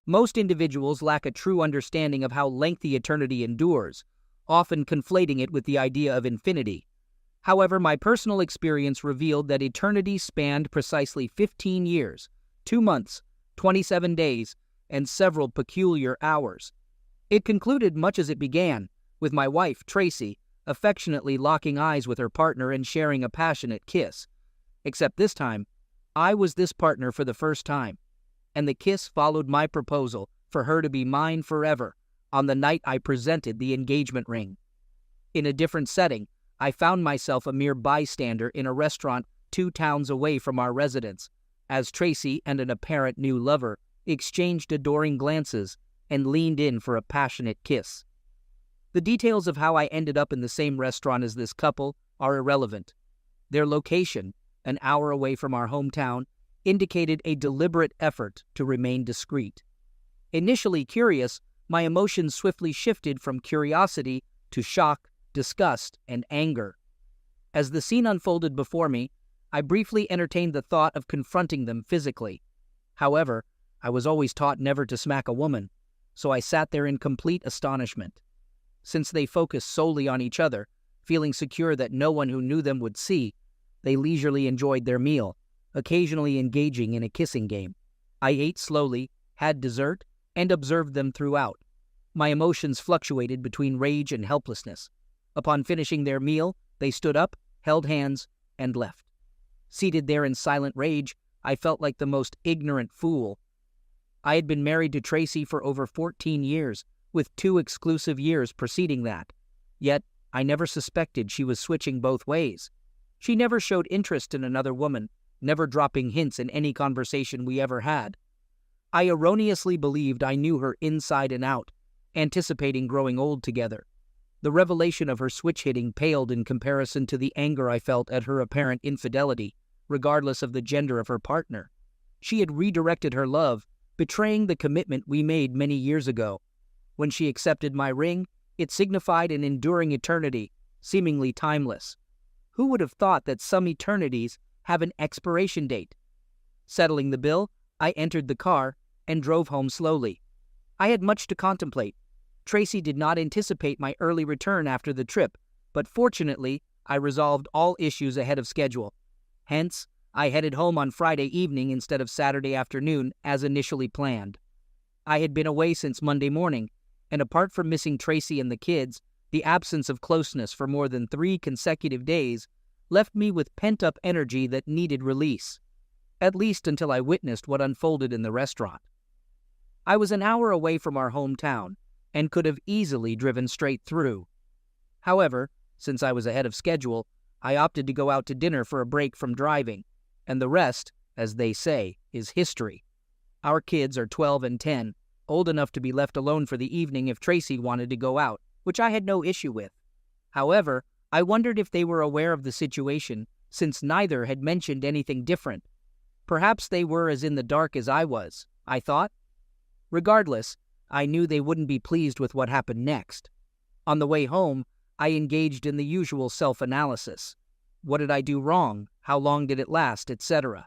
Most individuals lack a true understanding of how lengthy eternity endures, often conflating it with the idea of infinity. However, my personal experience revealed that eternity spanned precisely 15 years, 2 months, 27 days, and several peculiar hours. It concluded much as it began, with my wife, Tracy, affectionately locking eyes with her partner and sharing a passionate kiss. Except this time, I was this partner for the first time, and the kiss followed my proposal for her to be mine forever on the night I presented the engagement ring. In a different setting, I found myself a mere bystander in a restaurant 2 towns away from our residence, as Tracy and an apparent new lover exchanged adoring glances and leaned in for a passionate kiss. The details of how I ended up in the same restaurant as this couple are irrelevant. Their location, an hour away from our hometown, indicated a deliberate effort to remain discreet. Initially curious, my emotions swiftly shifted from curiosity to shock, disgust, and anger. As the scene unfolded before me, I briefly entertained the thought of confronting them physically. However, I was always taught never to smack a woman, so I sat there in complete astonishment. Since they focused solely on each other, feeling secure that no one who knew them would see, they leisurely enjoyed their meal, occasionally engaging in a kissing game. I ate slowly, had dessert, and observed them throughout. My emotions fluctuated between rage and helplessness. Upon finishing their meal, they stood up, held hands, and left. Seated there in silent rage, I felt like the most ignorant fool. I had been married to Tracy for over 14 years, with 2 exclusive years preceding that. Yet, I never suspected she was switching both ways. She never showed interest in another woman, never dropping hints in any conversation we ever had. I erroneously believed I knew her inside and out, anticipating growing old together. The revelation of her switch hitting paled in comparison to the anger I felt at her apparent infidelity, regardless of the gender of her partner. She had redirected her love, betraying the commitment we made many years ago. When she accepted my ring, it signified an enduring eternity, seemingly timeless. Who would have thought that some eternities have an expiration date? Settling the bill, I entered the car and drove home slowly. I had much to contemplate. Tracy did not anticipate my early return after the trip, but fortunately, I resolved all issues ahead of schedule. Hence, I headed home on Friday evening instead of Saturday afternoon as initially planned. I had been away since Monday morning, and apart from missing Tracy and the kids, the absence of closeness for more than 3 consecutive days left me with pent-up energy that needed release, at least until I witnessed what unfolded in the restaurant. I was an hour away from our hometown and could have easily driven straight through. However, since I was ahead of schedule, I opted to go out to dinner for a break from driving, and the rest, as they say, is history. Our kids are 12 and 10, old enough to be left alone for the evening if Tracy wanted to go out, which I had no issue with. However, I wondered if they were aware of the situation, since neither had mentioned anything different. Perhaps they were as in the dark as I was, I thought. Regardless, I knew they wouldn't be pleased with what happened next. On the way home, I engaged in the usual self-analysis. What did I do wrong? How long did it last? Etc.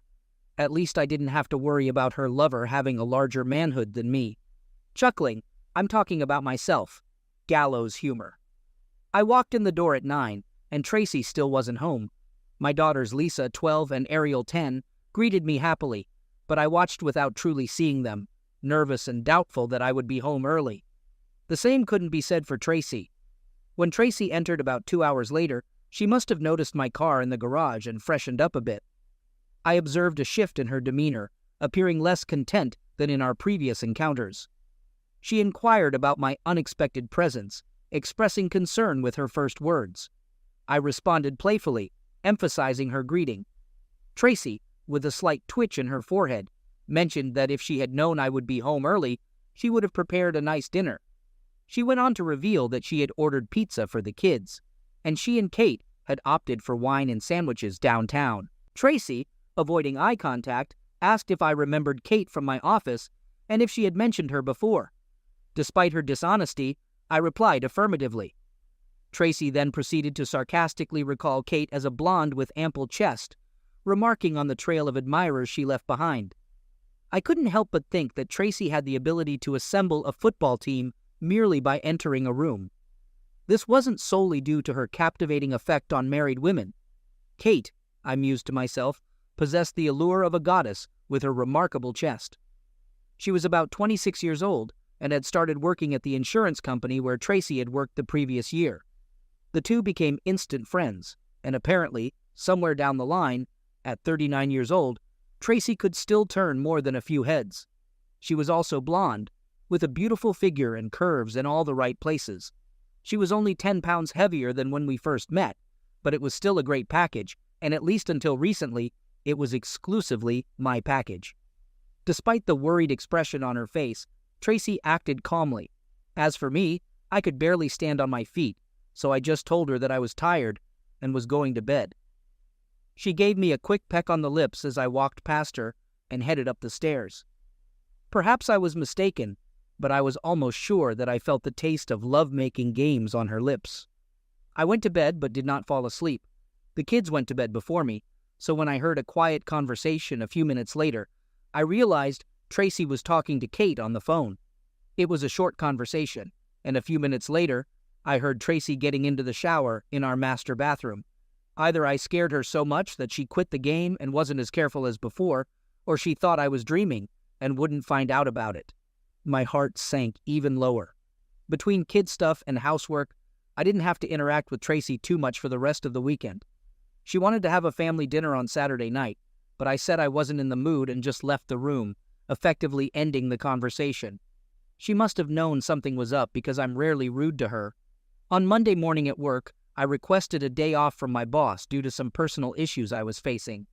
At least I didn't have to worry about her lover having a larger manhood than me. Chuckling, I'm talking about myself. Gallows humor. I walked in the door at 9, and Tracy still wasn't home. My daughters Lisa, 12, and Ariel, 10, greeted me happily, but I watched without truly seeing them, nervous and doubtful that I would be home early. The same couldn't be said for Tracy. When Tracy entered about 2 hours later, she must have noticed my car in the garage and freshened up a bit. I observed a shift in her demeanor, appearing less content than in our previous encounters. She inquired about my unexpected presence, expressing concern with her first words. I responded playfully, emphasizing her greeting. Tracy, with a slight twitch in her forehead, mentioned that if she had known I would be home early, she would have prepared a nice dinner. She went on to reveal that she had ordered pizza for the kids, and she and Kate had opted for wine and sandwiches downtown. Tracy, avoiding eye contact, asked if I remembered Kate from my office and if she had mentioned her before. Despite her dishonesty, I replied affirmatively. Tracy then proceeded to sarcastically recall Kate as a blonde with ample chest, remarking on the trail of admirers she left behind. I couldn't help but think that Tracy had the ability to assemble a football team merely by entering a room. This wasn't solely due to her captivating effect on married women. Kate, I mused to myself, possessed the allure of a goddess with her remarkable chest. She was about 26 years old and had started working at the insurance company where Tracy had worked the previous year. The two became instant friends, and apparently, somewhere down the line, at 39 years old, Tracy could still turn more than a few heads. She was also blonde, with a beautiful figure and curves in all the right places. She was only 10 pounds heavier than when we first met, but it was still a great package, and at least until recently, it was exclusively my package. Despite the worried expression on her face, Tracy acted calmly. As for me, I could barely stand on my feet, so I just told her that I was tired and was going to bed. She gave me a quick peck on the lips as I walked past her and headed up the stairs. Perhaps I was mistaken, but I was almost sure that I felt the taste of love-making games on her lips. I went to bed but did not fall asleep. The kids went to bed before me, so when I heard a quiet conversation a few minutes later, I realized Tracy was talking to Kate on the phone. It was a short conversation, and a few minutes later, I heard Tracy getting into the shower in our master bathroom. Either I scared her so much that she quit the game and wasn't as careful as before, or she thought I was dreaming and wouldn't find out about it. My heart sank even lower. Between kid stuff and housework, I didn't have to interact with Tracy too much for the rest of the weekend. She wanted to have a family dinner on Saturday night, but I said I wasn't in the mood and just left the room, effectively ending the conversation. She must have known something was up because I'm rarely rude to her. On Monday morning at work, I requested a day off from my boss due to some personal issues I was facing.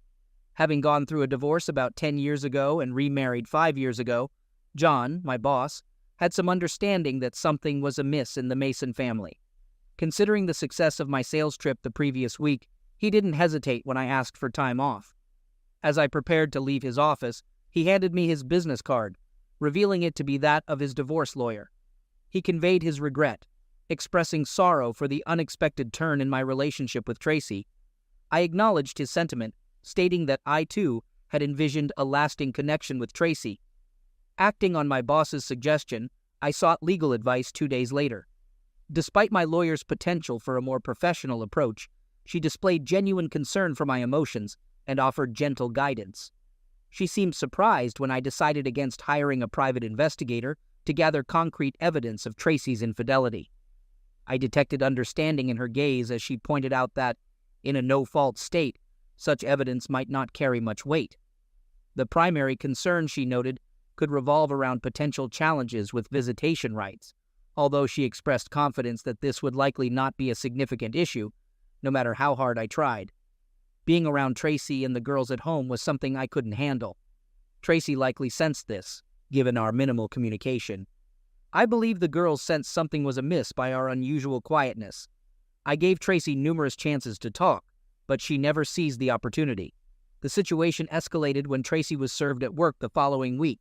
Having gone through a divorce about 10 years ago and remarried 5 years ago, John, my boss, had some understanding that something was amiss in the Mason family. Considering the success of my sales trip the previous week, he didn't hesitate when I asked for time off. As I prepared to leave his office, he handed me his business card, revealing it to be that of his divorce lawyer. He conveyed his regret, expressing sorrow for the unexpected turn in my relationship with Tracy. I acknowledged his sentiment, stating that I, too, had envisioned a lasting connection with Tracy. Acting on my boss's suggestion, I sought legal advice 2 days later. Despite my lawyer's potential for a more professional approach, she displayed genuine concern for my emotions and offered gentle guidance. She seemed surprised when I decided against hiring a private investigator to gather concrete evidence of Tracy's infidelity. I detected understanding in her gaze as she pointed out that, in a no-fault state, such evidence might not carry much weight. The primary concern, she noted, could revolve around potential challenges with visitation rights, although she expressed confidence that this would likely not be a significant issue, no matter how hard I tried. Being around Tracy and the girls at home was something I couldn't handle. Tracy likely sensed this, given our minimal communication. I believe the girls sensed something was amiss by our unusual quietness. I gave Tracy numerous chances to talk, but she never seized the opportunity. The situation escalated when Tracy was served at work the following week.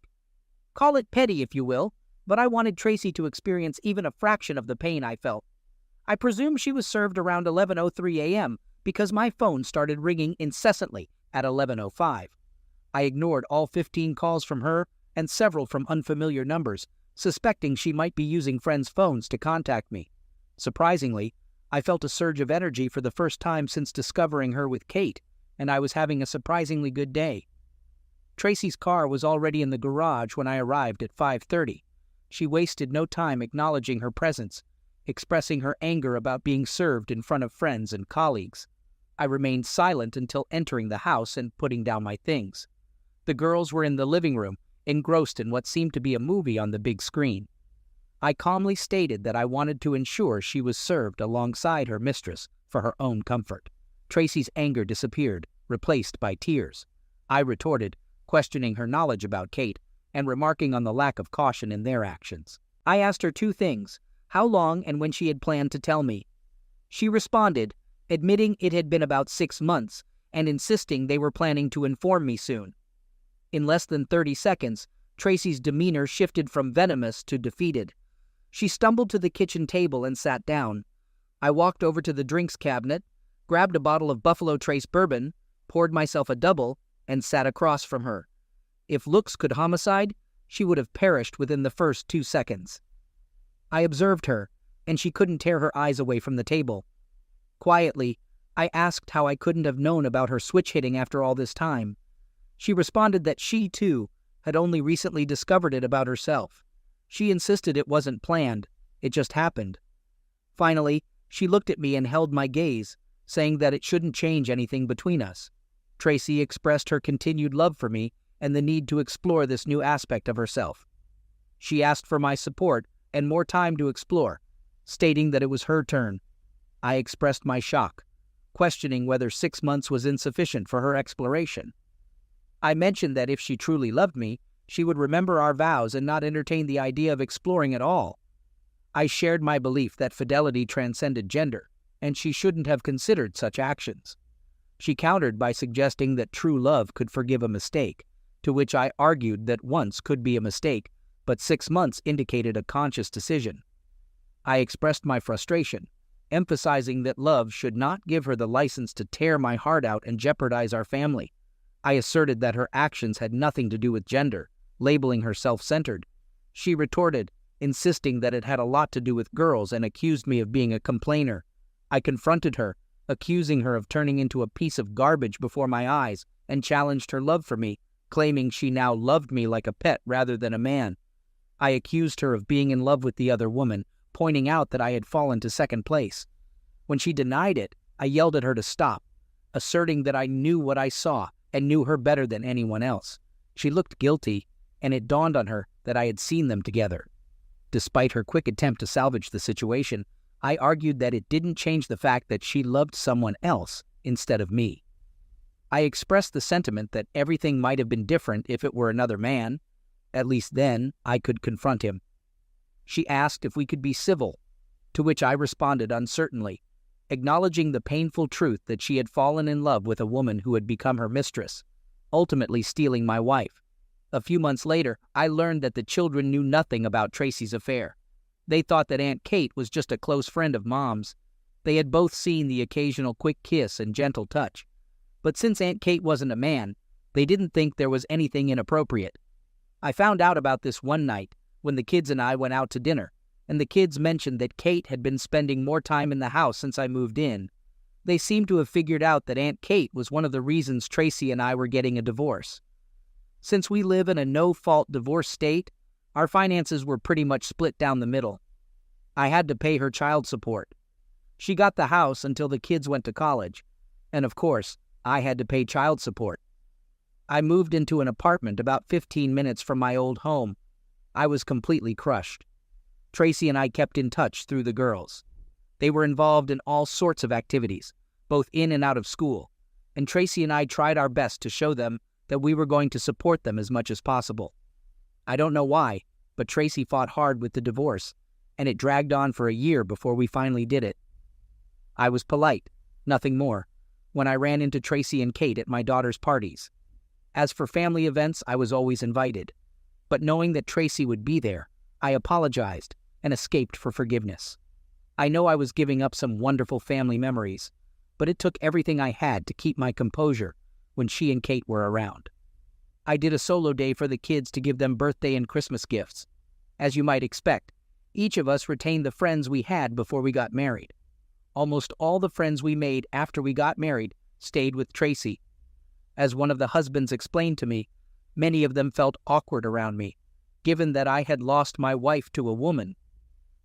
Call it petty if you will, but I wanted Tracy to experience even a fraction of the pain I felt. I presume she was served around 11:03 a.m. because my phone started ringing incessantly at 11:05. I ignored all 15 calls from her and several from unfamiliar numbers, suspecting she might be using friends' phones to contact me. Surprisingly, I felt a surge of energy for the first time since discovering her with Kate, and I was having a surprisingly good day. Tracy's car was already in the garage when I arrived at 5:30. She wasted no time acknowledging her presence, expressing her anger about being served in front of friends and colleagues. I remained silent until entering the house and putting down my things. The girls were in the living room, engrossed in what seemed to be a movie on the big screen. I calmly stated that I wanted to ensure she was served alongside her mistress for her own comfort. Tracy's anger disappeared, replaced by tears. I retorted, questioning her knowledge about Kate and remarking on the lack of caution in their actions. I asked her 2 things, how long and when she had planned to tell me. She responded, admitting it had been about 6 months and insisting they were planning to inform me soon. In less than 30 seconds, Tracy's demeanor shifted from venomous to defeated. She stumbled to the kitchen table and sat down. I walked over to the drinks cabinet, grabbed a bottle of Buffalo Trace bourbon, poured myself a double, and sat across from her. If looks could homicide, she would have perished within the first 2 seconds. I observed her, and she couldn't tear her eyes away from the table. Quietly, I asked how I couldn't have known about her switch hitting after all this time. She responded that she, too, had only recently discovered it about herself. She insisted it wasn't planned, it just happened. Finally, she looked at me and held my gaze, saying that it shouldn't change anything between us. Tracy expressed her continued love for me and the need to explore this new aspect of herself. She asked for my support and more time to explore, stating that it was her turn. I expressed my shock, questioning whether 6 months was insufficient for her exploration. I mentioned that if she truly loved me, she would remember our vows and not entertain the idea of exploring at all. I shared my belief that fidelity transcended gender, and she shouldn't have considered such actions. She countered by suggesting that true love could forgive a mistake, to which I argued that once could be a mistake, but 6 months indicated a conscious decision. I expressed my frustration, emphasizing that love should not give her the license to tear my heart out and jeopardize our family. I asserted that her actions had nothing to do with gender, labeling her self-centered. She retorted, insisting that it had a lot to do with girls, and accused me of being a complainer. I confronted her, accusing her of turning into a piece of garbage before my eyes, and challenged her love for me, claiming she now loved me like a pet rather than a man. I accused her of being in love with the other woman, pointing out that I had fallen to second place. When she denied it, I yelled at her to stop, asserting that I knew what I saw and knew her better than anyone else. She looked guilty, and it dawned on her that I had seen them together. Despite her quick attempt to salvage the situation, I argued that it didn't change the fact that she loved someone else instead of me. I expressed the sentiment that everything might have been different if it were another man. At least then, I could confront him. She asked if we could be civil, to which I responded uncertainly, acknowledging the painful truth that she had fallen in love with a woman who had become her mistress, ultimately stealing my wife. A few months later, I learned that the children knew nothing about Tracy's affair. They thought that Aunt Kate was just a close friend of Mom's. They had both seen the occasional quick kiss and gentle touch. But since Aunt Kate wasn't a man, they didn't think there was anything inappropriate. I found out about this one night when the kids and I went out to dinner, and the kids mentioned that Kate had been spending more time in the house since I moved in. They seemed to have figured out that Aunt Kate was one of the reasons Tracy and I were getting a divorce. Since we live in a no-fault divorce state, our finances were pretty much split down the middle. I had to pay her child support. She got the house until the kids went to college, and of course, I had to pay child support. I moved into an apartment about 15 minutes from my old home. I was completely crushed. Tracy and I kept in touch through the girls. They were involved in all sorts of activities, both in and out of school, and Tracy and I tried our best to show them that we were going to support them as much as possible. I don't know why, but Tracy fought hard with the divorce, and it dragged on for a year before we finally did it. I was polite, nothing more, when I ran into Tracy and Kate at my daughter's parties. As for family events, I was always invited. But knowing that Tracy would be there, I apologized and escaped for forgiveness. I know I was giving up some wonderful family memories, but it took everything I had to keep my composure when she and Kate were around. I did a solo day for the kids to give them birthday and Christmas gifts. As you might expect, each of us retained the friends we had before we got married. Almost all the friends we made after we got married stayed with Tracy. As one of the husbands explained to me, many of them felt awkward around me, given that I had lost my wife to a woman.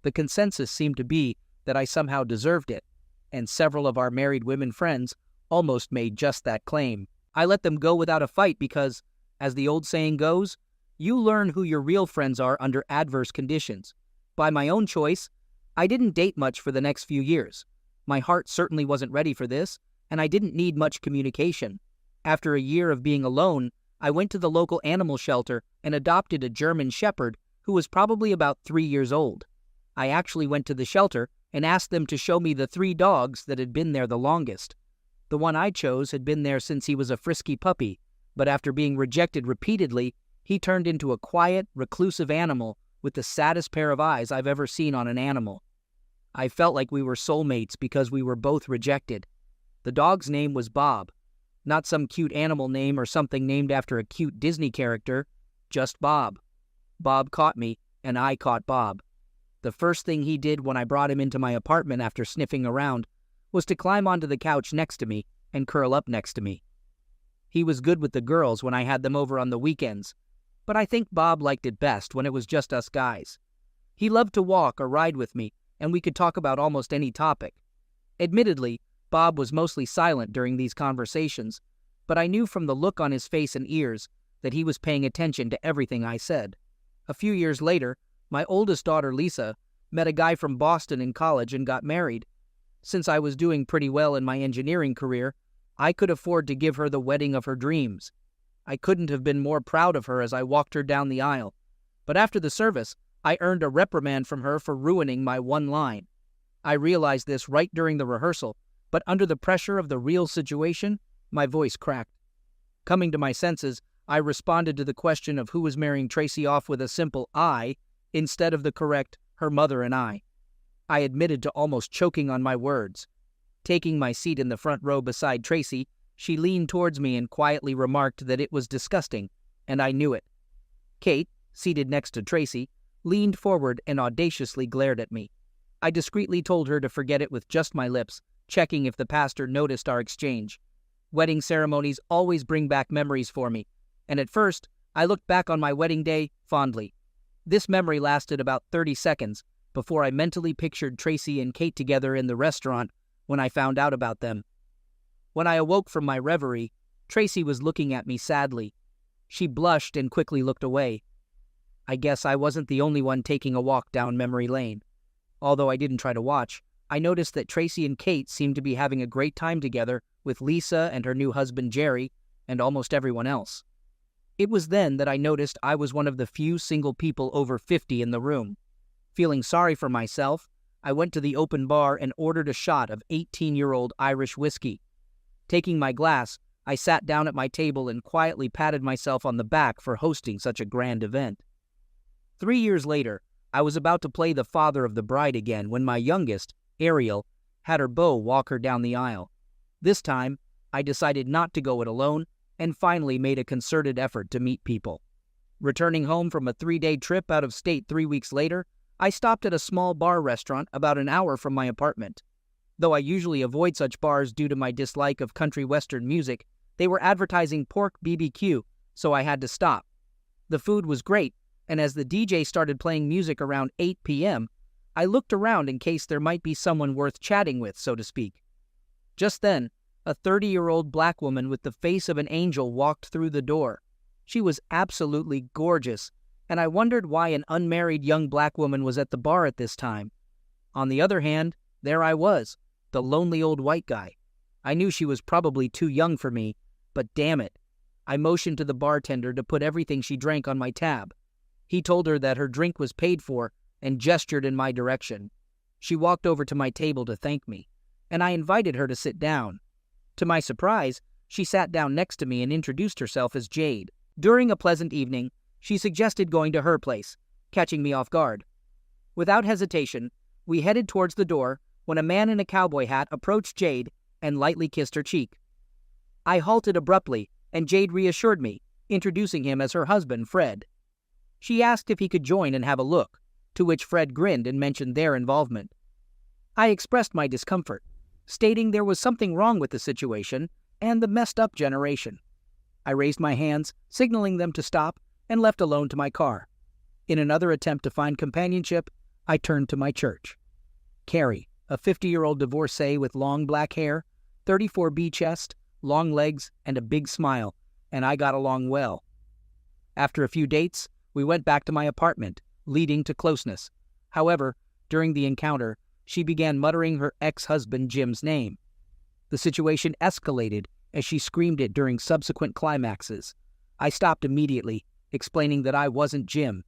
The consensus seemed to be that I somehow deserved it, and several of our married women friends almost made just that claim. I let them go without a fight because, as the old saying goes, you learn who your real friends are under adverse conditions. By my own choice, I didn't date much for the next few years. My heart certainly wasn't ready for this, and I didn't need much communication. After a year of being alone, I went to the local animal shelter and adopted a German Shepherd who was probably about 3 years old. I actually went to the shelter and asked them to show me the 3 dogs that had been there the longest. The one I chose had been there since he was a frisky puppy, but after being rejected repeatedly, he turned into a quiet, reclusive animal with the saddest pair of eyes I've ever seen on an animal. I felt like we were soulmates because we were both rejected. The dog's name was Bob. Not some cute animal name or something named after a cute Disney character, just Bob. Bob caught me, and I caught Bob. The first thing he did when I brought him into my apartment after sniffing around was to climb onto the couch next to me and curl up next to me. He was good with the girls when I had them over on the weekends, but I think Bob liked it best when it was just us guys. He loved to walk or ride with me, and we could talk about almost any topic. Admittedly, Bob was mostly silent during these conversations, but I knew from the look on his face and ears that he was paying attention to everything I said. A few years later, my oldest daughter, Lisa, met a guy from Boston in college and got married. Since I was doing pretty well in my engineering career, I could afford to give her the wedding of her dreams. I couldn't have been more proud of her as I walked her down the aisle. But after the service, I earned a reprimand from her for ruining my one line. I realized this right during the rehearsal, but under the pressure of the real situation, my voice cracked. Coming to my senses, I responded to the question of who was marrying Tracy off with a simple "I" instead of the correct "her mother and I." I admitted to almost choking on my words. Taking my seat in the front row beside Tracy, she leaned towards me and quietly remarked that it was disgusting, and I knew it. Kate, seated next to Tracy, leaned forward and audaciously glared at me. I discreetly told her to forget it with just my lips, checking if the pastor noticed our exchange. Wedding ceremonies always bring back memories for me, and at first, I looked back on my wedding day fondly. This memory lasted about 30 seconds before I mentally pictured Tracy and Kate together in the restaurant when I found out about them. When I awoke from my reverie, Tracy was looking at me sadly. She blushed and quickly looked away. I guess I wasn't the only one taking a walk down memory lane. Although I didn't try to watch, I noticed that Tracy and Kate seemed to be having a great time together with Lisa and her new husband Jerry and almost everyone else. It was then that I noticed I was one of the few single people over 50 in the room. Feeling sorry for myself, I went to the open bar and ordered a shot of 18-year-old Irish whiskey. Taking my glass, I sat down at my table and quietly patted myself on the back for hosting such a grand event. 3 years later, I was about to play the father of the bride again when my youngest, Ariel, had her beau walk her down the aisle. This time, I decided not to go it alone and finally made a concerted effort to meet people. Returning home from a 3-day trip out of state 3 weeks later, I stopped at a small bar restaurant about an hour from my apartment. Though I usually avoid such bars due to my dislike of country western music, they were advertising pork BBQ, so I had to stop. The food was great, and as the DJ started playing music around 8 p.m., I looked around in case there might be someone worth chatting with, so to speak. Just then, a 30-year-old black woman with the face of an angel walked through the door. She was absolutely gorgeous, and I wondered why an unmarried young black woman was at the bar at this time. On the other hand, there I was, the lonely old white guy. I knew she was probably too young for me, but damn it. I motioned to the bartender to put everything she drank on my tab. He told her that her drink was paid for and gestured in my direction. She walked over to my table to thank me, and I invited her to sit down. To my surprise, she sat down next to me and introduced herself as Jade. During a pleasant evening, she suggested going to her place, catching me off guard. Without hesitation, we headed towards the door when a man in a cowboy hat approached Jade and lightly kissed her cheek. I halted abruptly, and Jade reassured me, introducing him as her husband, Fred. She asked if he could join and have a look, to which Fred grinned and mentioned their involvement. I expressed my discomfort, stating there was something wrong with the situation and the messed-up generation. I raised my hands, signaling them to stop, and left alone to my car. In another attempt to find companionship, I turned to my church. Carrie, a 50-year-old divorcee with long black hair, 34B chest, long legs, and a big smile, and I got along well. After a few dates, we went back to my apartment, leading to closeness. However, during the encounter, she began muttering her ex-husband Jim's name. The situation escalated as she screamed it during subsequent climaxes. I stopped immediately, explaining that I wasn't Jim.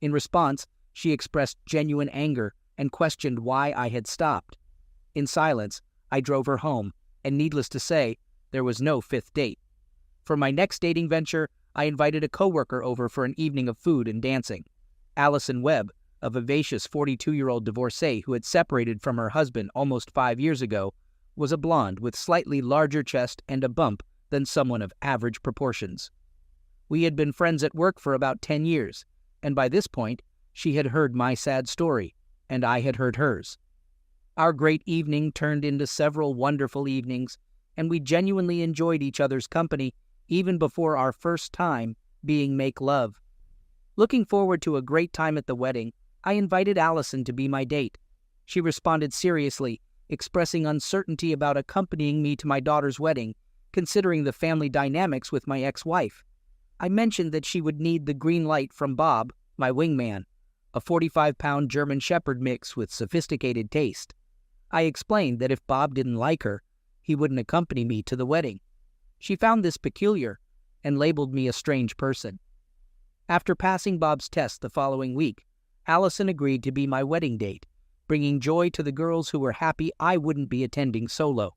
In response, she expressed genuine anger and questioned why I had stopped. In silence, I drove her home, and needless to say, there was no fifth date. For my next dating venture, I invited a coworker over for an evening of food and dancing. Allison Webb, a vivacious 42-year-old divorcee who had separated from her husband almost 5 years ago, was a blonde with slightly larger chest and a bump than someone of average proportions. We had been friends at work for about 10 years, and by this point, she had heard my sad story, and I had heard hers. Our great evening turned into several wonderful evenings, and we genuinely enjoyed each other's company even before our first time being make love. Looking forward to a great time at the wedding, I invited Allison to be my date. She responded seriously, expressing uncertainty about accompanying me to my daughter's wedding, considering the family dynamics with my ex-wife. I mentioned that she would need the green light from Bob, my wingman, a 45-pound German Shepherd mix with sophisticated taste. I explained that if Bob didn't like her, he wouldn't accompany me to the wedding. She found this peculiar and labeled me a strange person. After passing Bob's test the following week, Allison agreed to be my wedding date, bringing joy to the girls who were happy I wouldn't be attending solo.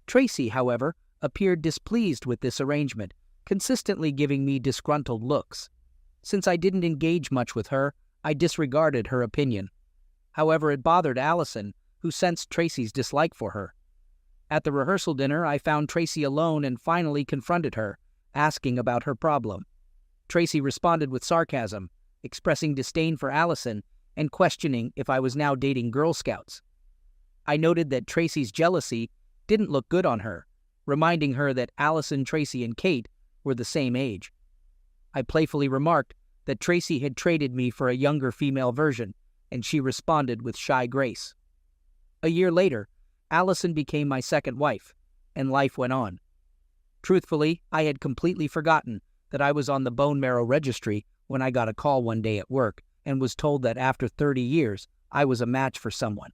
Tracy, however, appeared displeased with this arrangement, consistently giving me disgruntled looks. Since I didn't engage much with her, I disregarded her opinion. However, it bothered Allison, who sensed Tracy's dislike for her. At the rehearsal dinner, I found Tracy alone and finally confronted her, asking about her problem. Tracy responded with sarcasm, expressing disdain for Allison and questioning if I was now dating Girl Scouts. I noted that Tracy's jealousy didn't look good on her, reminding her that Allison, Tracy, and Kate were the same age. I playfully remarked that Tracy had traded me for a younger female version, and she responded with shy grace. A year later, Allison became my second wife, and life went on. Truthfully, I had completely forgotten that I was on the bone marrow registry when I got a call one day at work and was told that after 30 years, I was a match for someone.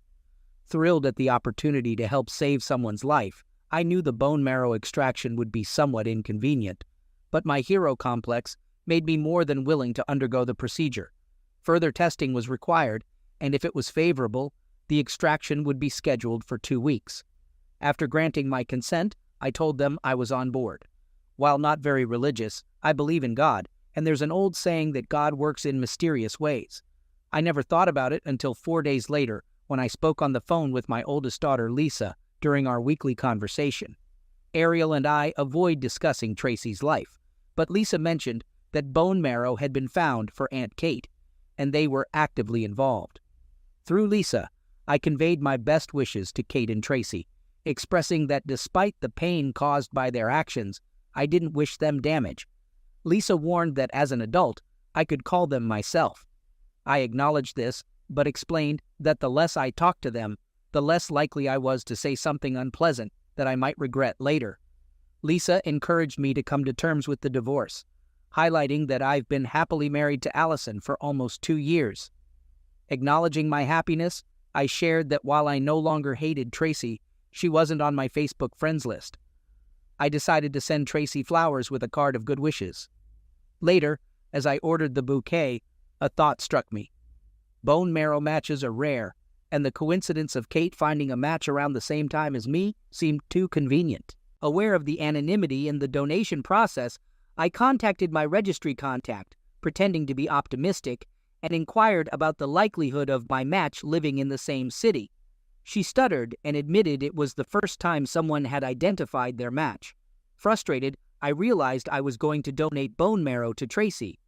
Thrilled at the opportunity to help save someone's life, I knew the bone marrow extraction would be somewhat inconvenient, but my hero complex made me more than willing to undergo the procedure. Further testing was required, and if it was favorable, the extraction would be scheduled for 2 weeks. After granting my consent, I told them I was on board. While not very religious, I believe in God, and there's an old saying that God works in mysterious ways. I never thought about it until 4 days later when I spoke on the phone with my oldest daughter, Lisa, during our weekly conversation. Ariel and I avoid discussing Tracy's life, but Lisa mentioned that bone marrow had been found for Aunt Kate, and they were actively involved. Through Lisa, I conveyed my best wishes to Kate and Tracy, expressing that despite the pain caused by their actions, I didn't wish them damage. Lisa warned that as an adult, I could call them myself. I acknowledged this, but explained that the less I talked to them, the less likely I was to say something unpleasant that I might regret later. Lisa encouraged me to come to terms with the divorce, highlighting that I've been happily married to Allison for almost 2 years. Acknowledging my happiness, I shared that while I no longer hated Tracy, she wasn't on my Facebook friends list. I decided to send Tracy flowers with a card of good wishes. Later, as I ordered the bouquet, a thought struck me. Bone marrow matches are rare, and the coincidence of Kate finding a match around the same time as me seemed too convenient. Aware of the anonymity in the donation process, I contacted my registry contact, pretending to be optimistic, and inquired about the likelihood of my match living in the same city. She stuttered and admitted it was the first time someone had identified their match. Frustrated, I realized I was going to donate bone marrow to Tracy.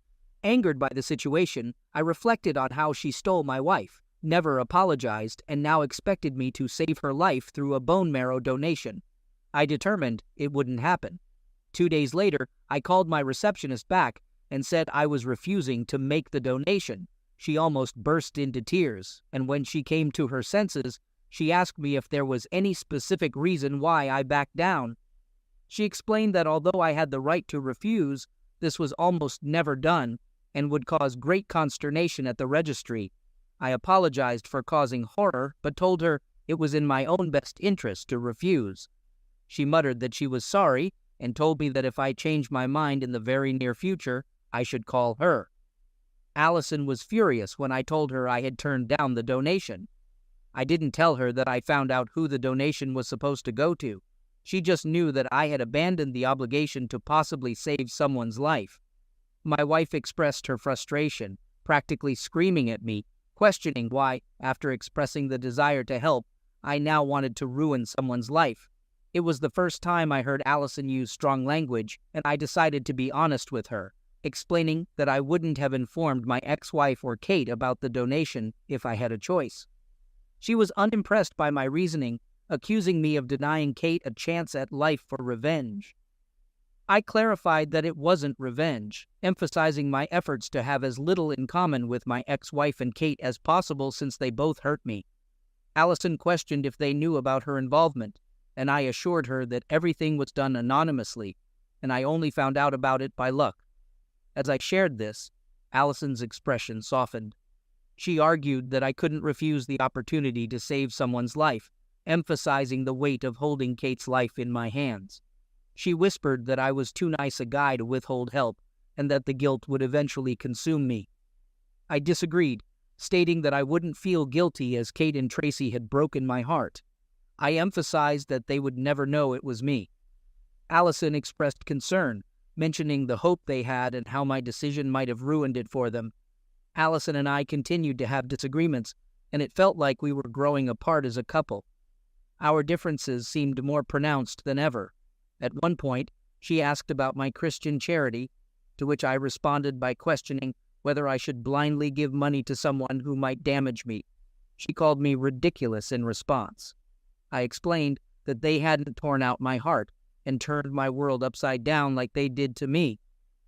Angered by the situation, I reflected on how she stole my wife, never apologized, and now expected me to save her life through a bone marrow donation. I determined it wouldn't happen. 2 days later, I called my receptionist back and said I was refusing to make the donation. She almost burst into tears, and when she came to her senses, she asked me if there was any specific reason why I backed down. She explained that although I had the right to refuse, this was almost never done and would cause great consternation at the registry. I apologized for causing horror, but told her it was in my own best interest to refuse. She muttered that she was sorry and told me that if I changed my mind in the very near future, I should call her. Allison was furious when I told her I had turned down the donation. I didn't tell her that I found out who the donation was supposed to go to. She just knew that I had abandoned the obligation to possibly save someone's life. My wife expressed her frustration, practically screaming at me, questioning why, after expressing the desire to help, I now wanted to ruin someone's life. It was the first time I heard Allison use strong language, and I decided to be honest with her, explaining that I wouldn't have informed my ex-wife or Kate about the donation if I had a choice. She was unimpressed by my reasoning, accusing me of denying Kate a chance at life for revenge. I clarified that it wasn't revenge, emphasizing my efforts to have as little in common with my ex-wife and Kate as possible since they both hurt me. Allison questioned if they knew about her involvement, and I assured her that everything was done anonymously, and I only found out about it by luck. As I shared this, Allison's expression softened. She argued that I couldn't refuse the opportunity to save someone's life, emphasizing the weight of holding Kate's life in my hands. She whispered that I was too nice a guy to withhold help, and that the guilt would eventually consume me. I disagreed, stating that I wouldn't feel guilty as Kate and Tracy had broken my heart. I emphasized that they would never know it was me. Allison expressed concern, mentioning the hope they had and how my decision might have ruined it for them. Allison and I continued to have disagreements, and it felt like we were growing apart as a couple. Our differences seemed more pronounced than ever. At one point, she asked about my Christian charity, to which I responded by questioning whether I should blindly give money to someone who might damage me. She called me ridiculous in response. I explained that they hadn't torn out my heart and turned my world upside down like they did to me.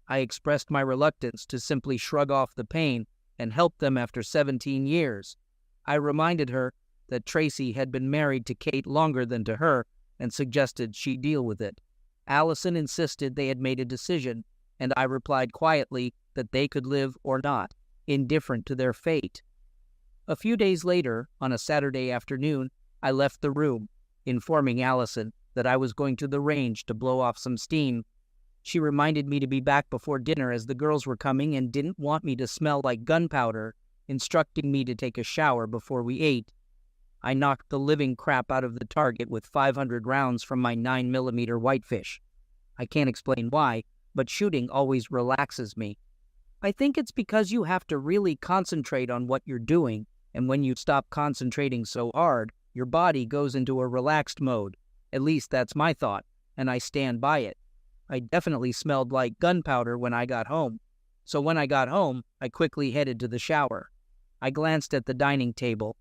I expressed my reluctance to simply shrug off the pain and help them after 17 years. I reminded her that Tracy had been married to Kate longer than to her and suggested she deal with it. Allison insisted they had made a decision, and I replied quietly that they could live or not, indifferent to their fate. A few days later, on a Saturday afternoon, I left the room, informing Allison that I was going to the range to blow off some steam. She reminded me to be back before dinner as the girls were coming and didn't want me to smell like gunpowder, instructing me to take a shower before we ate. I knocked the living crap out of the target with 500 rounds from my 9mm Whitefish. I can't explain why, but shooting always relaxes me. I think it's because you have to really concentrate on what you're doing, and when you stop concentrating so hard, your body goes into a relaxed mode. At least that's my thought, and I stand by it. I definitely smelled like gunpowder when I got home. So when I got home, I quickly headed to the shower. I glanced at the dining table.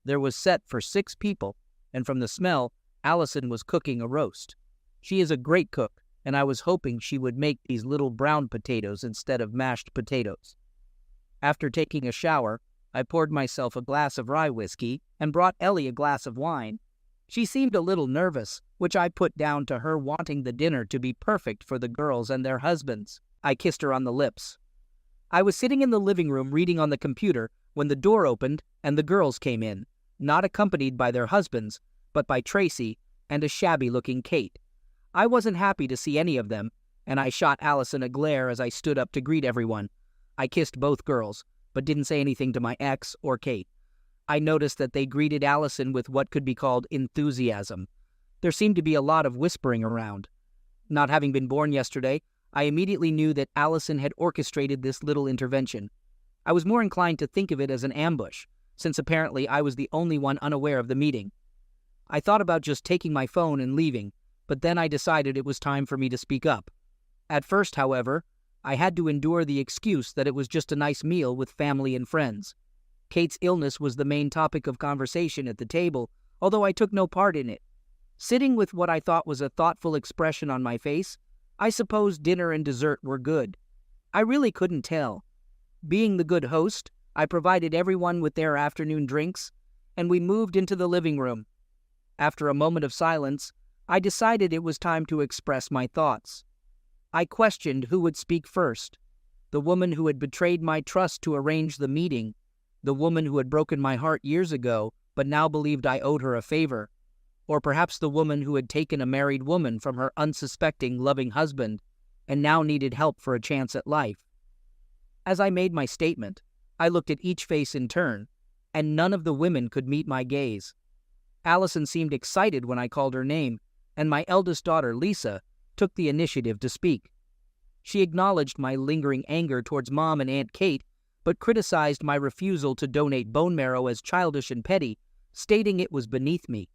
There was set for 6 people, and from the smell, Allison was cooking a roast. She is a great cook, and I was hoping she would make these little brown potatoes instead of mashed potatoes. After taking a shower, I poured myself a glass of rye whiskey and brought Ellie a glass of wine. She seemed a little nervous, which I put down to her wanting the dinner to be perfect for the girls and their husbands. I kissed her on the lips. I was sitting in the living room reading on the computer when the door opened and the girls came in, not accompanied by their husbands, but by Tracy and a shabby-looking Kate. I wasn't happy to see any of them, and I shot Allison a glare as I stood up to greet everyone. I kissed both girls, but didn't say anything to my ex or Kate. I noticed that they greeted Allison with what could be called enthusiasm. There seemed to be a lot of whispering around. Not having been born yesterday, I immediately knew that Allison had orchestrated this little intervention. I was more inclined to think of it as an ambush, since apparently I was the only one unaware of the meeting. I thought about just taking my phone and leaving, but then I decided it was time for me to speak up. At first, however, I had to endure the excuse that it was just a nice meal with family and friends. Kate's illness was the main topic of conversation at the table, although I took no part in it. Sitting with what I thought was a thoughtful expression on my face, I suppose dinner and dessert were good. I really couldn't tell. Being the good host, I provided everyone with their afternoon drinks, and we moved into the living room. After a moment of silence, I decided it was time to express my thoughts. I questioned who would speak first: the woman who had betrayed my trust to arrange the meeting, the woman who had broken my heart years ago but now believed I owed her a favor, or perhaps the woman who had taken a married woman from her unsuspecting, loving husband and now needed help for a chance at life. As I made my statement, I looked at each face in turn, and none of the women could meet my gaze. Allison seemed excited when I called her name, and my eldest daughter, Lisa, took the initiative to speak. She acknowledged my lingering anger towards Mom and Aunt Kate, but criticized my refusal to donate bone marrow as childish and petty, stating it was beneath me.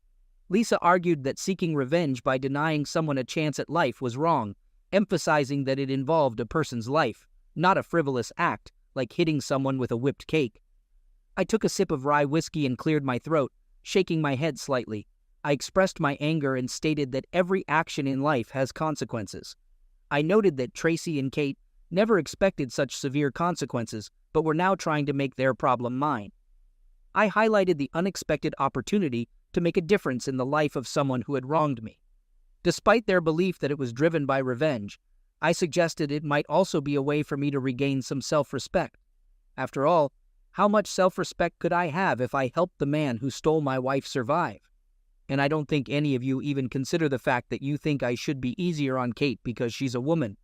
Lisa argued that seeking revenge by denying someone a chance at life was wrong, emphasizing that it involved a person's life, not a frivolous act like hitting someone with a whipped cake. I took a sip of rye whiskey and cleared my throat, shaking my head slightly. I expressed my anger and stated that every action in life has consequences. I noted that Tracy and Kate never expected such severe consequences, but were now trying to make their problem mine. I highlighted the unexpected opportunity to make a difference in the life of someone who had wronged me. Despite their belief that it was driven by revenge, I suggested it might also be a way for me to regain some self-respect. After all, how much self-respect could I have if I helped the man who stole my wife survive? And I don't think any of you even consider the fact that you think I should be easier on Kate because she's a woman.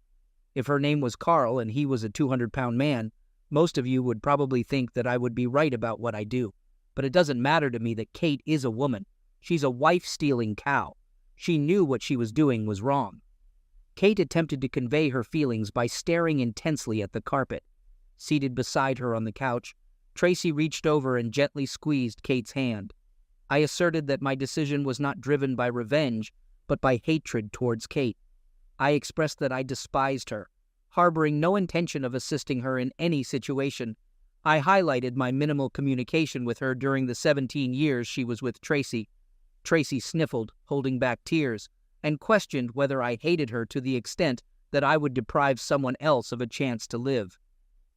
If her name was Carl and he was a 200-pound man, most of you would probably think that I would be right about what I do. But it doesn't matter to me that Kate is a woman. She's a wife-stealing cow. She knew what she was doing was wrong. Kate attempted to convey her feelings by staring intensely at the carpet. Seated beside her on the couch, Tracy reached over and gently squeezed Kate's hand. I asserted that my decision was not driven by revenge, but by hatred towards Kate. I expressed that I despised her, harboring no intention of assisting her in any situation. I highlighted my minimal communication with her during the 17 years she was with Tracy. Tracy sniffled, holding back tears, and questioned whether I hated her to the extent that I would deprive someone else of a chance to live.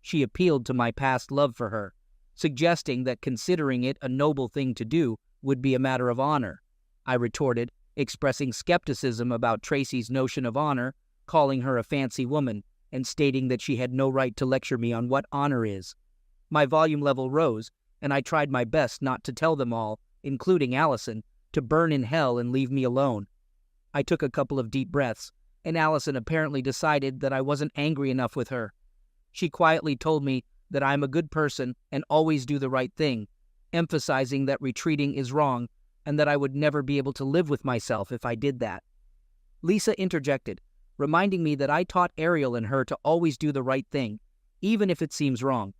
She appealed to my past love for her, suggesting that considering it a noble thing to do would be a matter of honor. I retorted, expressing skepticism about Tracy's notion of honor, calling her a fancy woman, and stating that she had no right to lecture me on what honor is. My volume level rose, and I tried my best not to tell them all, including Allison, to burn in hell and leave me alone. I took a couple of deep breaths, and Allison apparently decided that I wasn't angry enough with her. She quietly told me that I'm a good person and always do the right thing, emphasizing that retreating is wrong and that I would never be able to live with myself if I did that. Lisa interjected, reminding me that I taught Ariel and her to always do the right thing, even if it seems wrong.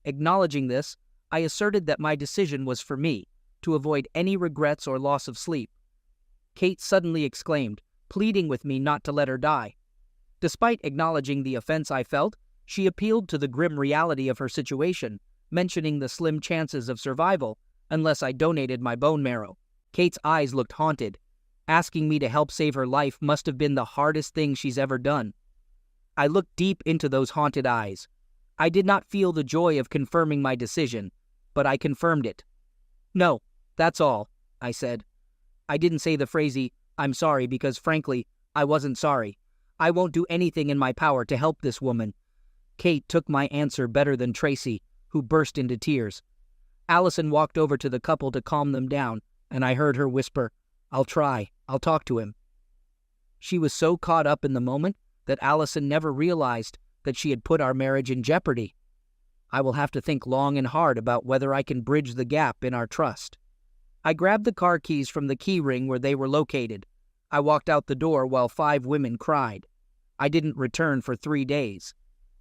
Acknowledging this, I asserted that my decision was for me, to avoid any regrets or loss of sleep. Kate suddenly exclaimed, pleading with me not to let her die. Despite acknowledging the offense I felt, she appealed to the grim reality of her situation, mentioning the slim chances of survival unless I donated my bone marrow. Kate's eyes looked haunted. Asking me to help save her life must have been the hardest thing she's ever done. I looked deep into those haunted eyes. I did not feel the joy of confirming my decision, but I confirmed it. No, that's all, I said. I didn't say the phrasey, I'm sorry, because frankly, I wasn't sorry. I won't do anything in my power to help this woman. Kate took my answer better than Tracy, who burst into tears. Allison walked over to the couple to calm them down, and I heard her whisper, I'll try. I'll talk to him. She was so caught up in the moment that Allison never realized that she had put our marriage in jeopardy. I will have to think long and hard about whether I can bridge the gap in our trust. I grabbed the car keys from the key ring where they were located. I walked out the door while 5 women cried. I didn't return for 3 days.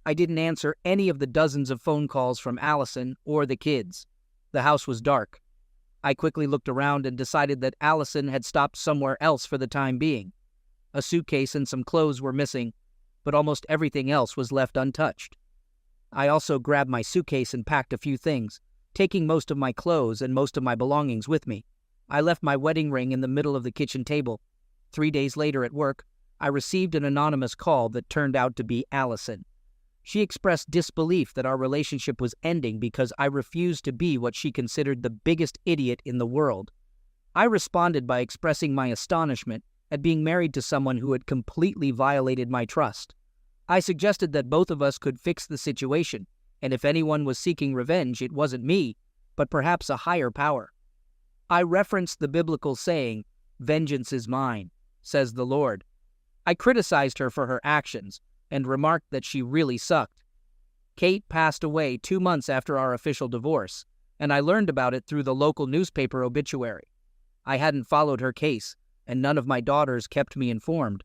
I didn't answer any of the dozens of phone calls from Allison or the kids. The house was dark. I quickly looked around and decided that Allison had stopped somewhere else for the time being. A suitcase and some clothes were missing, but almost everything else was left untouched. I also grabbed my suitcase and packed a few things, taking most of my clothes and most of my belongings with me. I left my wedding ring in the middle of the kitchen table. 3 days later at work, I received an anonymous call that turned out to be Allison. She expressed disbelief that our relationship was ending because I refused to be what she considered the biggest idiot in the world. I responded by expressing my astonishment at being married to someone who had completely violated my trust. I suggested that both of us could fix the situation, and if anyone was seeking revenge, it wasn't me, but perhaps a higher power. I referenced the biblical saying, "Vengeance is mine, says the Lord." I criticized her for her actions and remarked that she really sucked. Kate passed away 2 months after our official divorce, and I learned about it through the local newspaper obituary. I hadn't followed her case, and none of my daughters kept me informed.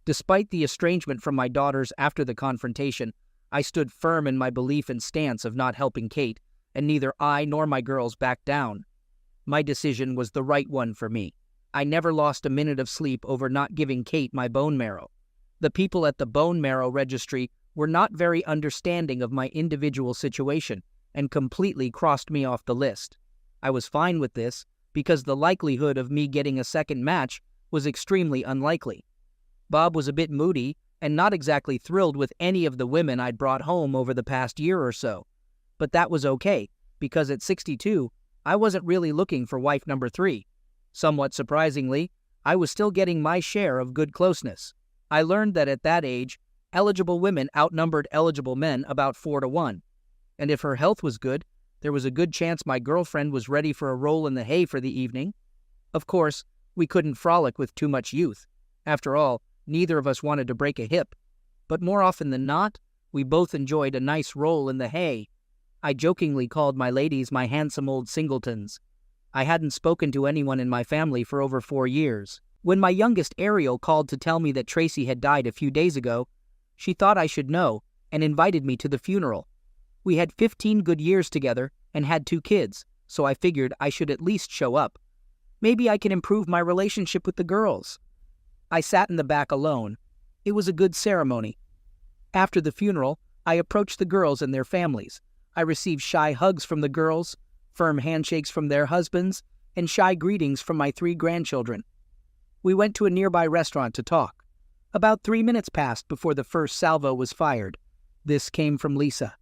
Despite the estrangement from my daughters after the confrontation, I stood firm in my belief and stance of not helping Kate, and neither I nor my girls backed down. My decision was the right one for me. I never lost a minute of sleep over not giving Kate my bone marrow. The people at the bone marrow registry were not very understanding of my individual situation and completely crossed me off the list. I was fine with this because the likelihood of me getting a second match was extremely unlikely. Bob was a bit moody and not exactly thrilled with any of the women I'd brought home over the past year or so. But that was okay, because at 62, I wasn't really looking for wife number 3. Somewhat surprisingly, I was still getting my share of good closeness. I learned that at that age, eligible women outnumbered eligible men about 4-1. And if her health was good, there was a good chance my girlfriend was ready for a roll in the hay for the evening. Of course, we couldn't frolic with too much youth. After all, neither of us wanted to break a hip. But more often than not, we both enjoyed a nice roll in the hay. I jokingly called my ladies my handsome old singletons. I hadn't spoken to anyone in my family for over 4 years. When my youngest Ariel called to tell me that Tracy had died a few days ago, she thought I should know and invited me to the funeral. We had 15 good years together and had 2 kids, so I figured I should at least show up. Maybe I can improve my relationship with the girls. I sat in the back alone. It was a good ceremony. After the funeral, I approached the girls and their families. I received shy hugs from the girls, firm handshakes from their husbands, and shy greetings from my 3 grandchildren. We went to a nearby restaurant to talk. About 3 minutes passed before the first salvo was fired. This came from Lisa.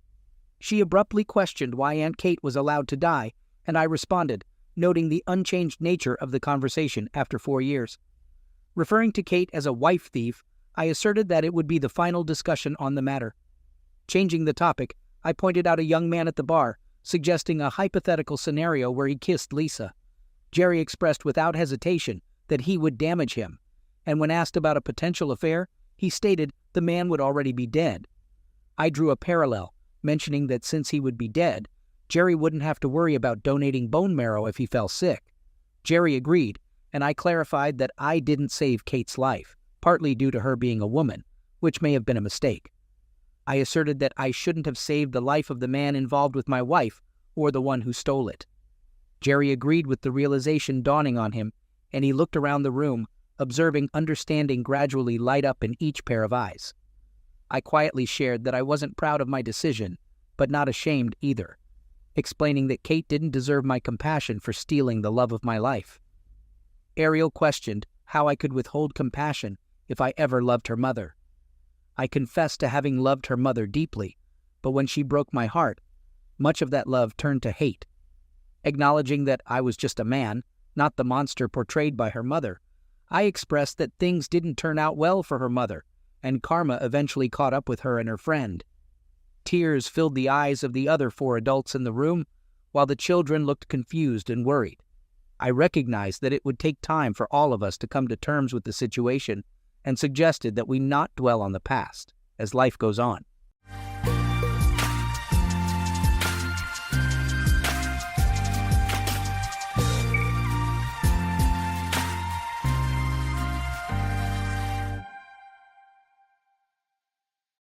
She abruptly questioned why Aunt Kate was allowed to die, and I responded, noting the unchanged nature of the conversation after 4 years. Referring to Kate as a wife thief, I asserted that it would be the final discussion on the matter. Changing the topic, I pointed out a young man at the bar, suggesting a hypothetical scenario where he kissed Lisa. Jerry expressed without hesitation that he would damage him, and when asked about a potential affair, he stated the man would already be dead. I drew a parallel, mentioning that since he would be dead, Jerry wouldn't have to worry about donating bone marrow if he fell sick. Jerry agreed, and I clarified that I didn't save Kate's life, partly due to her being a woman, which may have been a mistake. I asserted that I shouldn't have saved the life of the man involved with my wife or the one who stole it. Jerry agreed with the realization dawning on him, and he looked around the room, observing understanding gradually light up in each pair of eyes. I quietly shared that I wasn't proud of my decision, but not ashamed either, explaining that Kate didn't deserve my compassion for stealing the love of my life. Ariel questioned how I could withhold compassion if I ever loved her mother. I confessed to having loved her mother deeply, but when she broke my heart, much of that love turned to hate. Acknowledging that I was just a man, not the monster portrayed by her mother, I expressed that things didn't turn out well for her mother, and karma eventually caught up with her and her friend. Tears filled the eyes of the other 4 adults in the room, while the children looked confused and worried. I recognized that it would take time for all of us to come to terms with the situation and suggested that we not dwell on the past as life goes on.